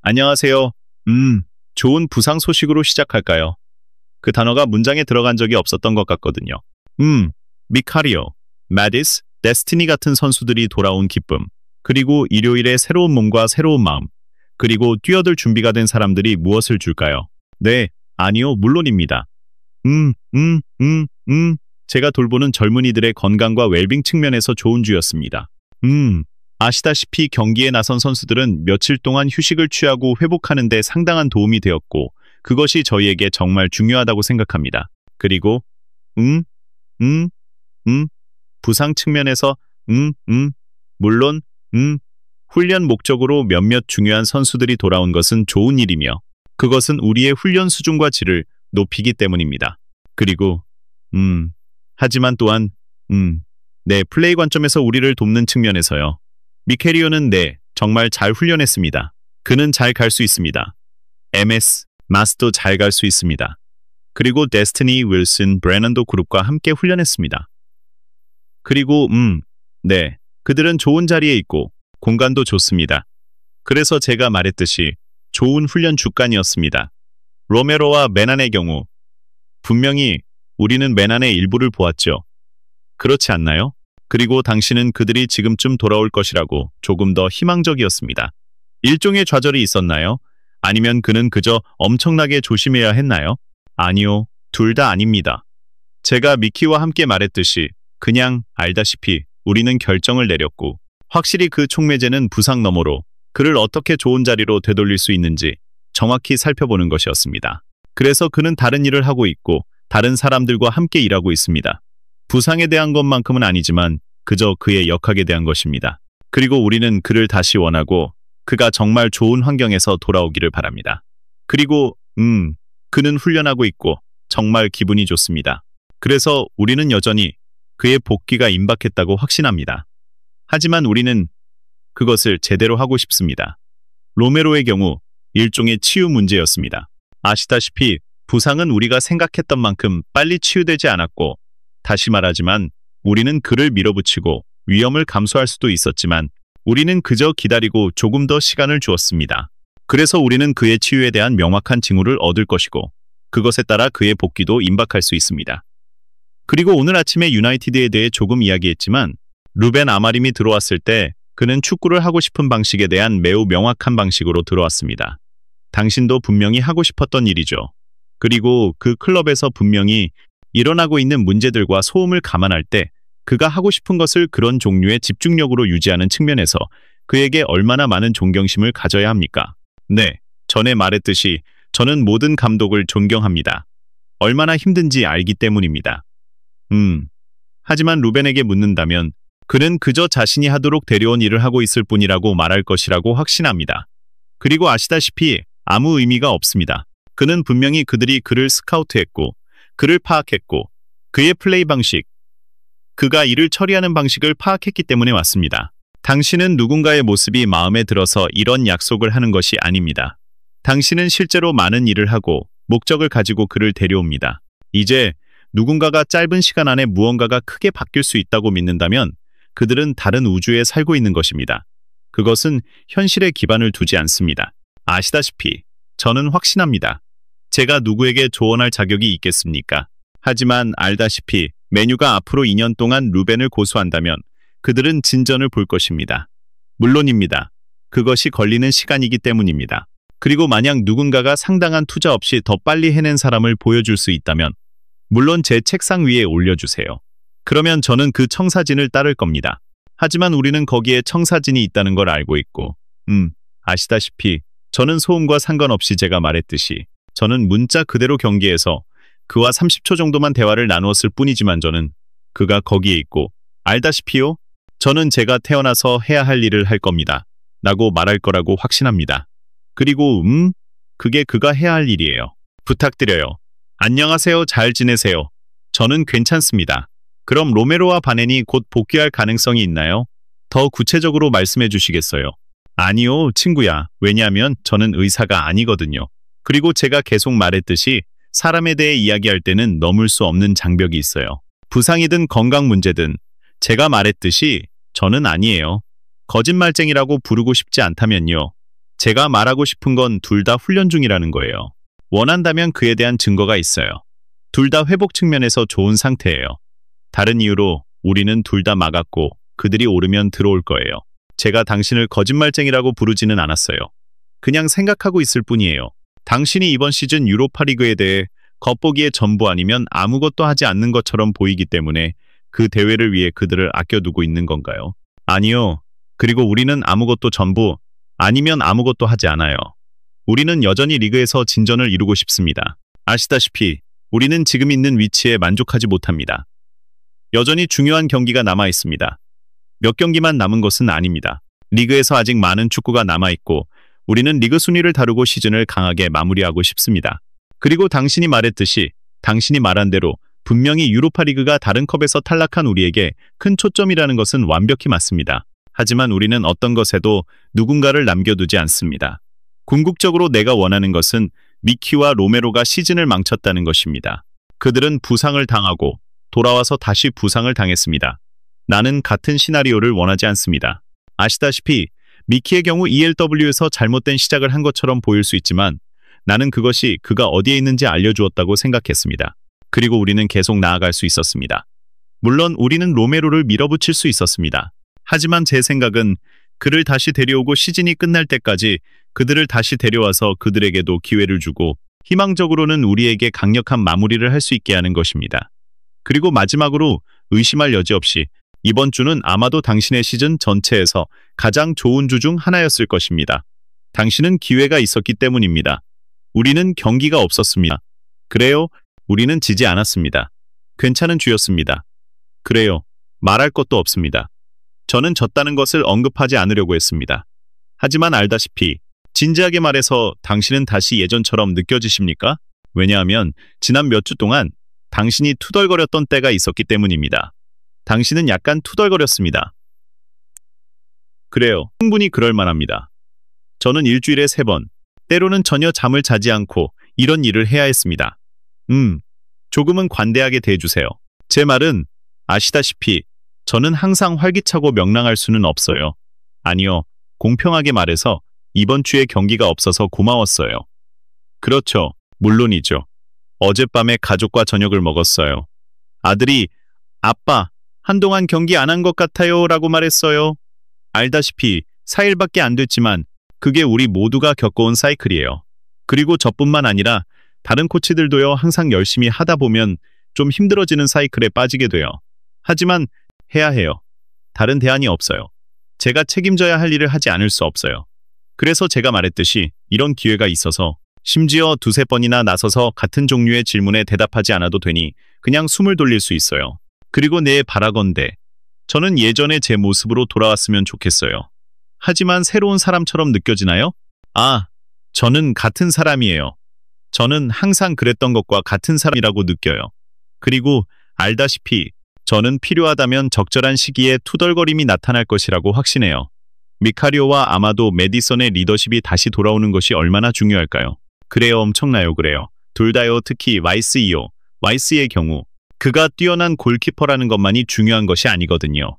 안녕하세요. 좋은 부상 소식으로 시작할까요? 그 단어가 문장에 들어간 적이 없었던 것 같거든요. 미카리오, 마디스, 데스티니 같은 선수들이 돌아온 기쁨, 그리고 일요일에 새로운 몸과 새로운 마음, 그리고 뛰어들 준비가 된 사람들이 무엇을 줄까요? 네, 아니요, 물론입니다. 제가 돌보는 젊은이들의 건강과 웰빙 측면에서 좋은 주였습니다. 아시다시피 경기에 나선 선수들은 며칠 동안 휴식을 취하고 회복하는 데 상당한 도움이 되었고, 그것이 저희에게 정말 중요하다고 생각합니다. 그리고, 부상 측면에서, 물론, 훈련 목적으로 몇몇 중요한 선수들이 돌아온 것은 좋은 일이며, 그것은 우리의 훈련 수준과 질을 높이기 때문입니다. 그리고, 하지만 또한, 네, 플레이 관점에서 우리를 돕는 측면에서요. 미케리오는 정말 잘 훈련했습니다. 그는 잘 갈 수 있습니다. MS, 마스도 잘 갈 수 있습니다. 그리고 데스티니, 윌슨, 브래넌도 그룹과 함께 훈련했습니다. 그리고 그들은 좋은 자리에 있고 공간도 좋습니다. 그래서 제가 말했듯이 좋은 훈련 주간이었습니다. 로메로와 메난의 경우 분명히 우리는 메난의 일부를 보았죠. 그렇지 않나요? 그리고 당신은 그들이 지금쯤 돌아올 것이라고 조금 더 희망적이었습니다. 일종의 좌절이 있었나요? 아니면 그는 그저 엄청나게 조심해야 했나요? 아니요, 둘 다 아닙니다. 제가 미키와 함께 말했듯이 그냥 알다시피 우리는 결정을 내렸고 확실히 그 촉매제는 부상 너머로 그를 어떻게 좋은 자리로 되돌릴 수 있는지 정확히 살펴보는 것이었습니다. 그래서 그는 다른 일을 하고 있고 다른 사람들과 함께 일하고 있습니다. 부상에 대한 것만큼은 아니지만 그저 그의 역학에 대한 것입니다. 그리고 우리는 그를 다시 원하고 그가 정말 좋은 환경에서 돌아오기를 바랍니다. 그리고 그는 훈련하고 있고 정말 기분이 좋습니다. 그래서 우리는 여전히 그의 복귀가 임박했다고 확신합니다. 하지만 우리는 그것을 제대로 하고 싶습니다. 로메로의 경우 일종의 치유 문제였습니다. 아시다시피 부상은 우리가 생각했던 만큼 빨리 치유되지 않았고 다시 말하지만 우리는 그를 밀어붙이고 위험을 감수할 수도 있었지만 우리는 그저 기다리고 조금 더 시간을 주었습니다. 그래서 우리는 그의 치유에 대한 명확한 징후를 얻을 것이고 그것에 따라 그의 복귀도 임박할 수 있습니다. 그리고 오늘 아침에 유나이티드에 대해 조금 이야기했지만 루벤 아마림이 들어왔을 때 그는 축구를 하고 싶은 방식에 대한 매우 명확한 방식으로 들어왔습니다. 당신도 분명히 하고 싶었던 일이죠. 그리고 그 클럽에서 분명히 일어나고 있는 문제들과 소음을 감안할 때 그가 하고 싶은 것을 그런 종류의 집중력으로 유지하는 측면에서 그에게 얼마나 많은 존경심을 가져야 합니까? 네, 전에 말했듯이 저는 모든 감독을 존경합니다. 얼마나 힘든지 알기 때문입니다. 하지만 루벤에게 묻는다면 그는 그저 자신이 하도록 데려온 일을 하고 있을 뿐이라고 말할 것이라고 확신합니다. 그리고 아시다시피 아무 의미가 없습니다. 그는 분명히 그들이 그를 스카우트했고 그를 파악했고 그의 플레이 방식, 그가 일을 처리하는 방식을 파악했기 때문에 왔습니다. 당신은 누군가의 모습이 마음에 들어서 이런 약속을 하는 것이 아닙니다. 당신은 실제로 많은 일을 하고 목적을 가지고 그를 데려옵니다. 이제 누군가가 짧은 시간 안에 무언가가 크게 바뀔 수 있다고 믿는다면 그들은 다른 우주에 살고 있는 것입니다. 그것은 현실에 기반을 두지 않습니다. 아시다시피 저는 확신합니다. 제가 누구에게 조언할 자격이 있겠습니까? 하지만 알다시피 메뉴가 앞으로 2년 동안 루벤을 고수한다면 그들은 진전을 볼 것입니다. 물론입니다. 그것이 걸리는 시간이기 때문입니다. 그리고 만약 누군가가 상당한 투자 없이 더 빨리 해낸 사람을 보여줄 수 있다면 물론 제 책상 위에 올려주세요. 그러면 저는 그 청사진을 따를 겁니다. 하지만 우리는 거기에 청사진이 있다는 걸 알고 있고 아시다시피 저는 소음과 상관없이 제가 말했듯이 저는 문자 그대로 경기에서 그와 30초 정도만 대화를 나누었을 뿐이지만 저는 그가 거기에 있고 알다시피요. 저는 제가 태어나서 해야 할 일을 할 겁니다. 라고 말할 거라고 확신합니다. 그리고 그게 그가 해야 할 일이에요. 부탁드려요. 안녕하세요. 잘 지내세요. 저는 괜찮습니다. 그럼 로메로와 바넨이 곧 복귀할 가능성이 있나요? 더 구체적으로 말씀해 주시겠어요? 아니요, 친구야. 왜냐하면 저는 의사가 아니거든요. 그리고 제가 계속 말했듯이 사람에 대해 이야기할 때는 넘을 수 없는 장벽이 있어요. 부상이든 건강 문제든 제가 말했듯이 저는 아니에요. 거짓말쟁이라고 부르고 싶지 않다면요. 제가 말하고 싶은 건 둘 다 훈련 중이라는 거예요. 원한다면 그에 대한 증거가 있어요. 둘 다 회복 측면에서 좋은 상태예요. 다른 이유로 우리는 둘 다 막았고 그들이 오르면 들어올 거예요. 제가 당신을 거짓말쟁이라고 부르지는 않았어요. 그냥 생각하고 있을 뿐이에요. 당신이 이번 시즌 유로파리그에 대해 겉보기에 전부 아니면 아무것도 하지 않는 것처럼 보이기 때문에 그 대회를 위해 그들을 아껴두고 있는 건가요? 아니요. 그리고 우리는 아무것도 전부 아니면 아무것도 하지 않아요. 우리는 여전히 리그에서 진전을 이루고 싶습니다. 아시다시피 우리는 지금 있는 위치에 만족하지 못합니다. 여전히 중요한 경기가 남아 있습니다. 몇 경기만 남은 것은 아닙니다. 리그에서 아직 많은 축구가 남아있고 우리는 리그 순위를 다루고 시즌을 강하게 마무리하고 싶습니다. 그리고 당신이 말했듯이 당신이 말한 대로 분명히 유로파리그가 다른 컵에서 탈락한 우리에게 큰 초점이라는 것은 완벽히 맞습니다. 하지만 우리는 어떤 것에도 누군가를 남겨두지 않습니다. 궁극적으로 내가 원하는 것은 미키와 로메로가 시즌을 망쳤다는 것입니다. 그들은 부상을 당하고 돌아와서 다시 부상을 당했습니다. 나는 같은 시나리오를 원하지 않습니다. 아시다시피 미키의 경우 ELW에서 잘못된 시작을 한 것처럼 보일 수 있지만 나는 그것이 그가 어디에 있는지 알려주었다고 생각했습니다. 그리고 우리는 계속 나아갈 수 있었습니다. 물론 우리는 로메로를 밀어붙일 수 있었습니다. 하지만 제 생각은 그를 다시 데려오고 시즌이 끝날 때까지 그들을 다시 데려와서 그들에게도 기회를 주고 희망적으로는 우리에게 강력한 마무리를 할 수 있게 하는 것입니다. 그리고 마지막으로 의심할 여지 없이 이번 주는 아마도 당신의 시즌 전체에서 가장 좋은 주 중 하나였을 것입니다. 당신은 기회가 있었기 때문입니다. 우리는 경기가 없었습니다. 그래요, 우리는 지지 않았습니다. 괜찮은 주였습니다. 그래요, 말할 것도 없습니다. 저는 졌다는 것을 언급하지 않으려고 했습니다. 하지만 알다시피 진지하게 말해서 당신은 다시 예전처럼 느껴지십니까? 왜냐하면 지난 몇 주 동안 당신이 투덜거렸던 때가 있었기 때문입니다. 당신은 약간 투덜거렸습니다. 그래요, 충분히 그럴 만합니다. 저는 일주일에 3번, 때로는 전혀 잠을 자지 않고 이런 일을 해야 했습니다. 조금은 관대하게 대해주세요. 제 말은 아시다시피 저는 항상 활기차고 명랑할 수는 없어요. 아니요, 공평하게 말해서 이번 주에 경기가 없어서 고마웠어요. 그렇죠, 물론이죠. 어젯밤에 가족과 저녁을 먹었어요. 아들이 아빠, 한동안 경기 안 한 것 같아요 라고 말했어요. 알다시피 4일밖에 안 됐지만 그게 우리 모두가 겪어온 사이클이에요. 그리고 저뿐만 아니라 다른 코치들도요, 항상 열심히 하다 보면 좀 힘들어지는 사이클에 빠지게 돼요. 하지만 해야 해요. 다른 대안이 없어요. 제가 책임져야 할 일을 하지 않을 수 없어요. 그래서 제가 말했듯이 이런 기회가 있어서 심지어 2~3번이나 나서서 같은 종류의 질문에 대답하지 않아도 되니 그냥 숨을 돌릴 수 있어요. 그리고 바라건대 저는 예전의 제 모습으로 돌아왔으면 좋겠어요. 하지만 새로운 사람처럼 느껴지나요? 저는 같은 사람이에요. 저는 항상 그랬던 것과 같은 사람이라고 느껴요. 그리고 알다시피 저는 필요하다면 적절한 시기에 투덜거림이 나타날 것이라고 확신해요. 미카리오와 아마도 메디선의 리더십이 다시 돌아오는 것이 얼마나 중요할까요? 그래요, 엄청나요, 그래요. 둘 다요, 특히 와이스이요. 와이스의 경우 그가 뛰어난 골키퍼라는 것만이 중요한 것이 아니거든요.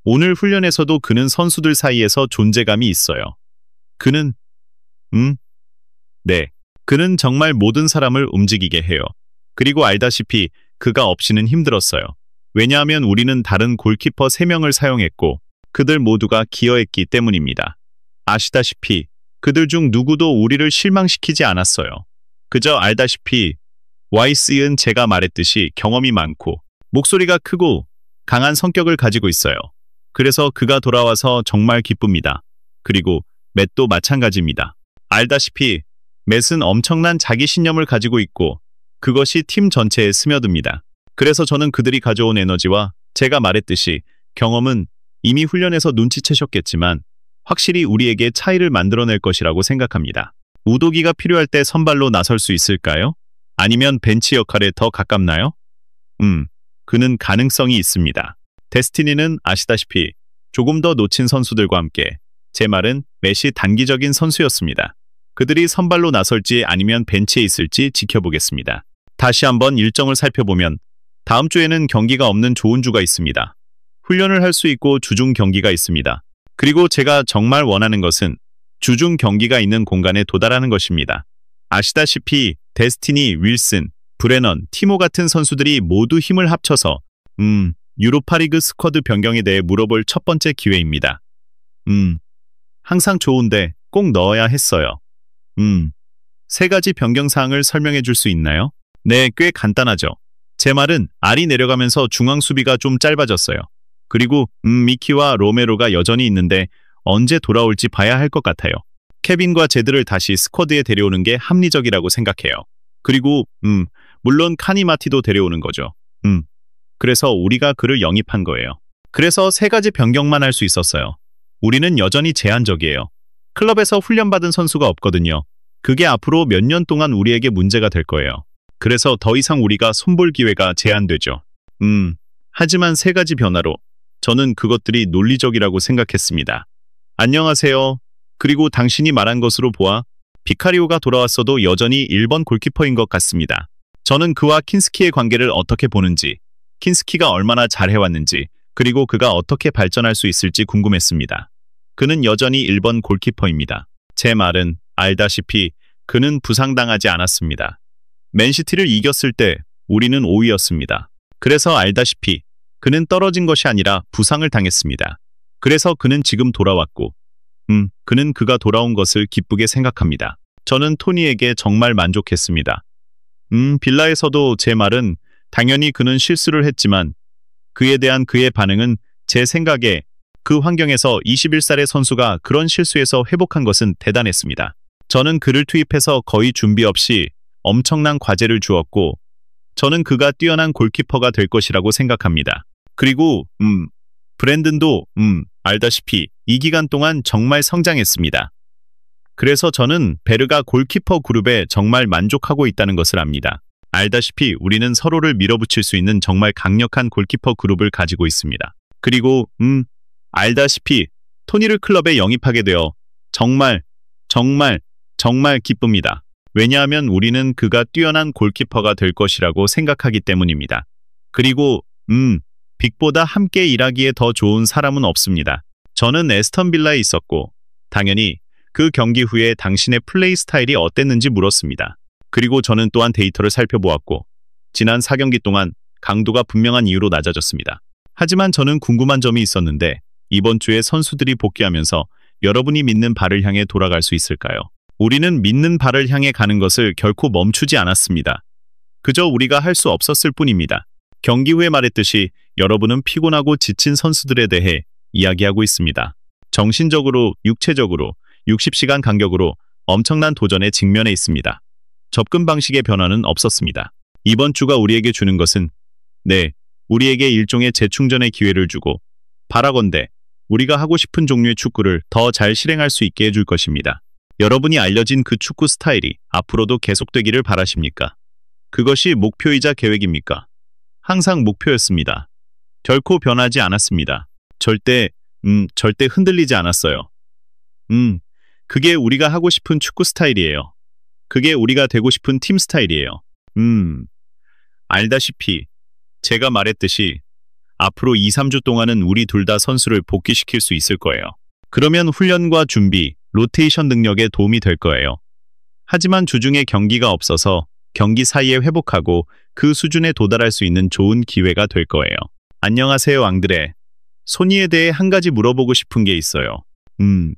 오늘 훈련에서도 그는 선수들 사이에서 존재감이 있어요. 그는 네, 그는 정말 모든 사람을 움직이게 해요. 그리고 알다시피 그가 없이는 힘들었어요. 왜냐하면 우리는 다른 골키퍼 3명을 사용했고 그들 모두가 기여했기 때문입니다. 아시다시피 그들 중 누구도 우리를 실망시키지 않았어요. 그저 알다시피 와이스는 제가 말했듯이 경험이 많고 목소리가 크고 강한 성격을 가지고 있어요. 그래서 그가 돌아와서 정말 기쁩니다. 그리고 맷도 마찬가지입니다. 알다시피 맷은 엄청난 자기신념을 가지고 있고 그것이 팀 전체에 스며듭니다. 그래서 저는 그들이 가져온 에너지와 제가 말했듯이 경험은 이미 훈련에서 눈치채셨겠지만 확실히 우리에게 차이를 만들어낼 것이라고 생각합니다. 우도기가 필요할 때 선발로 나설 수 있을까요? 아니면 벤치 역할에 더 가깝나요? 그는 가능성이 있습니다. 데스티니는 아시다시피 조금 더 놓친 선수들과 함께 제 말은 맷이 단기적인 선수였습니다. 그들이 선발로 나설지 아니면 벤치에 있을지 지켜보겠습니다. 다시 한번 일정을 살펴보면 다음 주에는 경기가 없는 좋은 주가 있습니다. 훈련을 할 수 있고 주중 경기가 있습니다. 그리고 제가 정말 원하는 것은 주중 경기가 있는 공간에 도달하는 것입니다. 아시다시피 데스티니, 윌슨, 브레넌, 티모 같은 선수들이 모두 힘을 합쳐서 유로파리그 스쿼드 변경에 대해 물어볼 첫 번째 기회입니다. 항상 좋은데 꼭 넣어야 했어요. 세 가지 변경 사항을 설명해 줄 수 있나요? 네, 꽤 간단하죠. 제 말은 알이 내려가면서 중앙 수비가 좀 짧아졌어요. 그리고 미키와 로메로가 여전히 있는데 언제 돌아올지 봐야 할 것 같아요. 케빈과 제드를 다시 스쿼드에 데려오는 게 합리적이라고 생각해요. 그리고 물론 카니마티도 데려오는 거죠. 그래서 우리가 그를 영입한 거예요. 그래서 세 가지 변경만 할 수 있었어요. 우리는 여전히 제한적이에요. 클럽에서 훈련받은 선수가 없거든요. 그게 앞으로 몇 년 동안 우리에게 문제가 될 거예요. 그래서 더 이상 우리가 손볼 기회가 제한되죠. 하지만 세 가지 변화로 저는 그것들이 논리적이라고 생각했습니다. 안녕하세요. 그리고 당신이 말한 것으로 보아 비카리오가 돌아왔어도 여전히 1번 골키퍼인 것 같습니다. 저는 그와 킨스키의 관계를 어떻게 보는지, 킨스키가 얼마나 잘해왔는지, 그리고 그가 어떻게 발전할 수 있을지 궁금했습니다. 그는 여전히 1번 골키퍼입니다. 제 말은 알다시피 그는 부상당하지 않았습니다. 맨시티를 이겼을 때 우리는 5위였습니다. 그래서 알다시피 그는 떨어진 것이 아니라 부상을 당했습니다. 그래서 그는 지금 돌아왔고, 그는 그가 돌아온 것을 기쁘게 생각합니다. 저는 토니에게 정말 만족했습니다. 빌라에서도 제 말은 당연히 그는 실수를 했지만 그에 대한 그의 반응은 제 생각에 그 환경에서 21살의 선수가 그런 실수에서 회복한 것은 대단했습니다. 저는 그를 투입해서 거의 준비 없이 엄청난 과제를 주었고 저는 그가 뛰어난 골키퍼가 될 것이라고 생각합니다. 그리고 브랜든도 알다시피 이 기간 동안 정말 성장했습니다. 그래서 저는 베르가 골키퍼 그룹에 정말 만족하고 있다는 것을 압니다. 알다시피 우리는 서로를 밀어붙일 수 있는 정말 강력한 골키퍼 그룹을 가지고 있습니다. 그리고 알다시피 토니를 클럽에 영입하게 되어 정말 기쁩니다. 왜냐하면 우리는 그가 뛰어난 골키퍼가 될 것이라고 생각하기 때문입니다. 그리고 빅보다 함께 일하기에 더 좋은 사람은 없습니다. 저는 에스턴 빌라에 있었고 당연히 그 경기 후에 당신의 플레이 스타일이 어땠는지 물었습니다. 그리고 저는 또한 데이터를 살펴보았고 지난 4경기 동안 강도가 분명한 이유로 낮아졌습니다. 하지만 저는 궁금한 점이 있었는데 이번 주에 선수들이 복귀하면서 여러분이 믿는 바를 향해 돌아갈 수 있을까요? 우리는 믿는 바를 향해 가는 것을 결코 멈추지 않았습니다. 그저 우리가 할 수 없었을 뿐입니다. 경기 후에 말했듯이 여러분은 피곤하고 지친 선수들에 대해 이야기하고 있습니다. 정신적으로, 육체적으로, 60시간 간격으로 엄청난 도전에 직면해 있습니다. 접근 방식의 변화는 없었습니다. 이번 주가 우리에게 주는 것은 우리에게 일종의 재충전의 기회를 주고 바라건대 우리가 하고 싶은 종류의 축구를 더 잘 실행할 수 있게 해줄 것입니다. 여러분이 알려진 그 축구 스타일이 앞으로도 계속되기를 바라십니까? 그것이 목표이자 계획입니까? 항상 목표였습니다. 결코 변하지 않았습니다. 절대 흔들리지 않았어요. 그게 우리가 하고 싶은 축구 스타일이에요. 그게 우리가 되고 싶은 팀 스타일이에요. 알다시피 제가 말했듯이 앞으로 2, 3주 동안은 우리 둘 다 선수를 복귀시킬 수 있을 거예요. 그러면 훈련과 준비, 로테이션 능력에 도움이 될 거예요. 하지만 주중에 경기가 없어서 경기 사이에 회복하고 그 수준에 도달할 수 있는 좋은 기회가 될 거예요. 안녕하세요, 앙드레. 소니에 대해 한 가지 물어보고 싶은 게 있어요.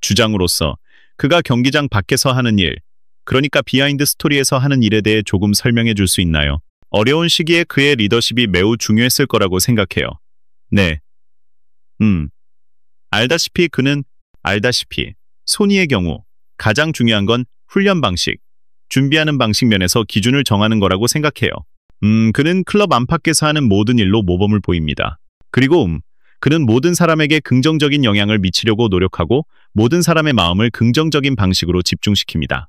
주장으로서 그가 경기장 밖에서 하는 일, 그러니까 비하인드 스토리에서 하는 일에 대해 조금 설명해 줄 수 있나요? 어려운 시기에 그의 리더십이 매우 중요했을 거라고 생각해요. 네. 알다시피 소니의 경우 가장 중요한 건 훈련 방식, 준비하는 방식 면에서 기준을 정하는 거라고 생각해요. 그는 클럽 안팎에서 하는 모든 일로 모범을 보입니다. 그리고 그는 모든 사람에게 긍정적인 영향을 미치려고 노력하고 모든 사람의 마음을 긍정적인 방식으로 집중시킵니다.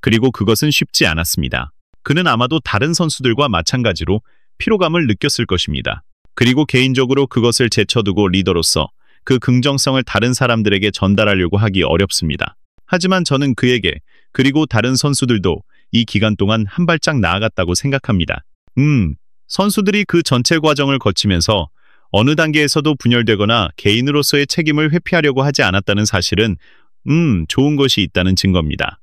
그리고 그것은 쉽지 않았습니다. 그는 아마도 다른 선수들과 마찬가지로 피로감을 느꼈을 것입니다. 그리고 개인적으로 그것을 제쳐두고 리더로서 그 긍정성을 다른 사람들에게 전달하려고 하기 어렵습니다. 하지만 저는 그에게 그리고 다른 선수들도 이 기간 동안 한 발짝 나아갔다고 생각합니다. 선수들이 그 전체 과정을 거치면서 어느 단계에서도 분열되거나 개인으로서의 책임을 회피하려고 하지 않았다는 사실은 좋은 것이 있다는 증거입니다.